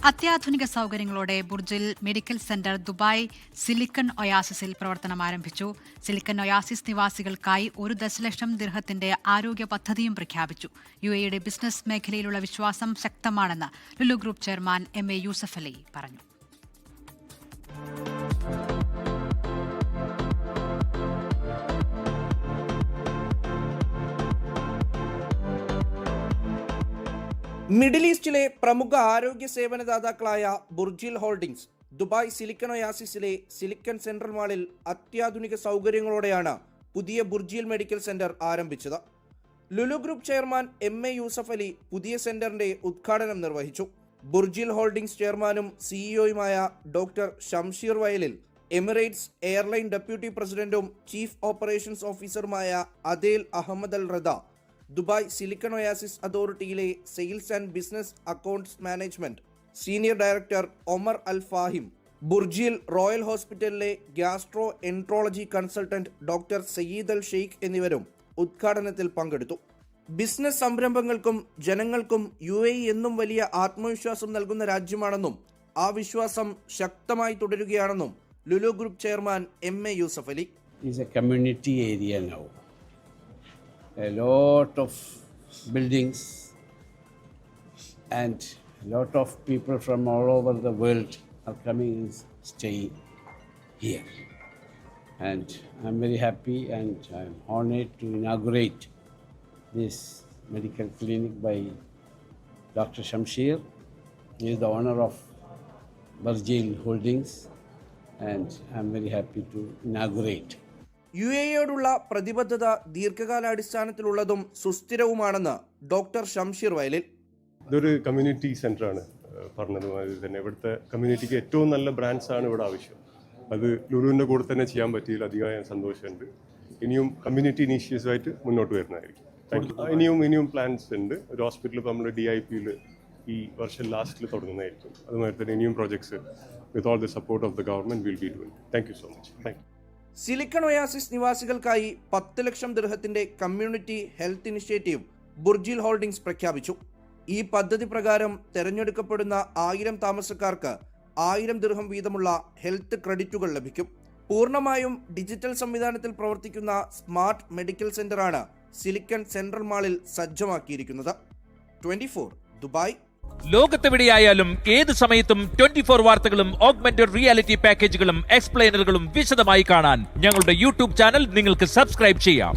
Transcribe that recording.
അത്യാധുനിക സൗകര്യങ്ങളോടെ Burjeel medical centre Dubai Silicon ഒയാസിസിൽ പ്രവർത്തനം ആരംഭിച്ചു. സിലിക്കൺ ഒയാസിസ് നിവാസികൾക്കായി 1 ദശലക്ഷം ദിർഹത്തിന്റെ ആരോഗ്യ പദ്ധതിയും പ്രഖ്യാപിച്ചു. UAEയുടെ ബിസിനസ് മേഖലയിലുള്ള വിശ്വാസം ശക്തമാണെന്ന് Lulu group chairman MA Yusuf Ali പറഞ്ഞു. മിഡിൽ ഈസ്റ്റിലെ പ്രമുഖ ആരോഗ്യ സേവനദാതാക്കളായ ബുർജിൽ ഹോൾഡിംഗ്സ് ദുബായ് സിലിക്കൺ ഒയാസിസിലെ സിലിക്കൺ സെൻട്രൽ മാളിൽ അത്യാധുനിക സൗകര്യങ്ങളോടെയാണ് പുതിയ ബുർജിൽ മെഡിക്കൽ സെന്റർ ആരംഭിച്ചത്. Lulu group chairman MA Yusuf Ali പുതിയ സെന്ററിന്റെ ഉദ്ഘാടനം നിർവഹിച്ചു. ബുർജിൽ ഹോൾഡിംഗ്സ് ചെയർമാനും സിഇഒയുമായ doctor Shamsheer Vayalil, Emirates airline deputy പ്രസിഡന്റും ചീഫ് ഓപ്പറേഷൻസ് ഓഫീസറുമായ Adel Ahmed Al Rada, Dubai Silicon Oasis അതോറിറ്റിയിലെ sales and business accounts management senior director Omar Al Fahim, Burjeel royal ഹോസ്പിറ്റലിലെ gastroenterology consultant doctor Sayed Al Sheikh എന്നിവരും ഉദ്ഘാടനത്തിൽ പങ്കെടുത്തു. Business സംരംഭങ്ങൾക്കും ജനങ്ങൾക്കും UAE എന്നും വലിയ ആത്മവിശ്വാസം നൽകുന്ന രാജ്യമാണെന്നും ആ വിശ്വാസം ശക്തമായി തുടരുകയാണെന്നും Lulu group chairman MA Yusuf Ali. A lot of buildings and a lot of people from all over the world are coming and staying here. And I'm very happy and I'm honored to inaugurate this medical clinic by Dr. Shamsheer. He is the owner of Burjil Holdings and I'm very happy to inaugurate. UAEയോടുള്ള പ്രതിബദ്ധത ദീർഘകാലാടിസ്ഥാനത്തിലുള്ളതും സുസ്ഥിരവുമാണെന്ന് doctor Shamsheer വയലിൽ. ഇതൊരു community സെൻ്ററാണ്. പറഞ്ഞതുമാതിരി തന്നെ ഇവിടുത്തെ കമ്മ്യൂണിറ്റിക്ക് ഏറ്റവും നല്ല brands ആണ് ഇവിടെ ആവശ്യം. അത് ലുലുവിൻ്റെ കൂടെ തന്നെ ചെയ്യാൻ പറ്റിയതിൽ അധികമായ സന്തോഷമുണ്ട്. ഇനിയും കമ്മ്യൂണിറ്റി ഇനീഷ്യേറ്റീവായിട്ട് മുന്നോട്ട് വരുന്നതായിരിക്കും. ഇനിയും പ്ലാൻസ് ഉണ്ട്. ഒരു ഹോസ്പിറ്റൽ ഇപ്പോൾ നമ്മൾ DIPയിൽ ഈ വർഷം ലാസ്റ്റിൽ തുടങ്ങുന്നതായിരിക്കും. അതുമാതിരി തന്നെ ഇനിയും projects with all the support of the government will be doing. Thank you so much. Thank you. Silicon Oasis നിവാസികൾക്കായി 10 ലക്ഷം ദിർഹത്തിന്റെ community health initiative Burjeel holdings പ്രഖ്യാപിച്ചു. ഈ പദ്ധതി പ്രകാരം തെരഞ്ഞെടുക്കപ്പെടുന്ന 1000 താമസക്കാർക്ക് 1000 ദിർഹം വീതമുള്ള ഹെൽത്ത് ക്രെഡിറ്റുകൾ ലഭിക്കും. പൂർണ്ണമായും ഡിജിറ്റൽ സംവിധാനത്തിൽ പ്രവർത്തിക്കുന്ന സ്മാർട്ട് മെഡിക്കൽ സെന്ററാണ് സിലിക്കൺ സെൻട്രൽ മാളിൽ സജ്ജമാക്കിയിരിക്കുന്നത്. 24 ദുബായ്. ലോകത്തെവിടെയായാലും ഏത് സമയത്തും 24 വാർത്തകളും ഓഗ്മെന്റഡ് റിയാലിറ്റി പാക്കേജുകളും എക്സ്പ്ലെയിനറുകളും വിശദമായി കാണാൻ ഞങ്ങളുടെ YouTube ചാനൽ നിങ്ങൾക്ക് സബ്സ്ക്രൈബ് ചെയ്യാം.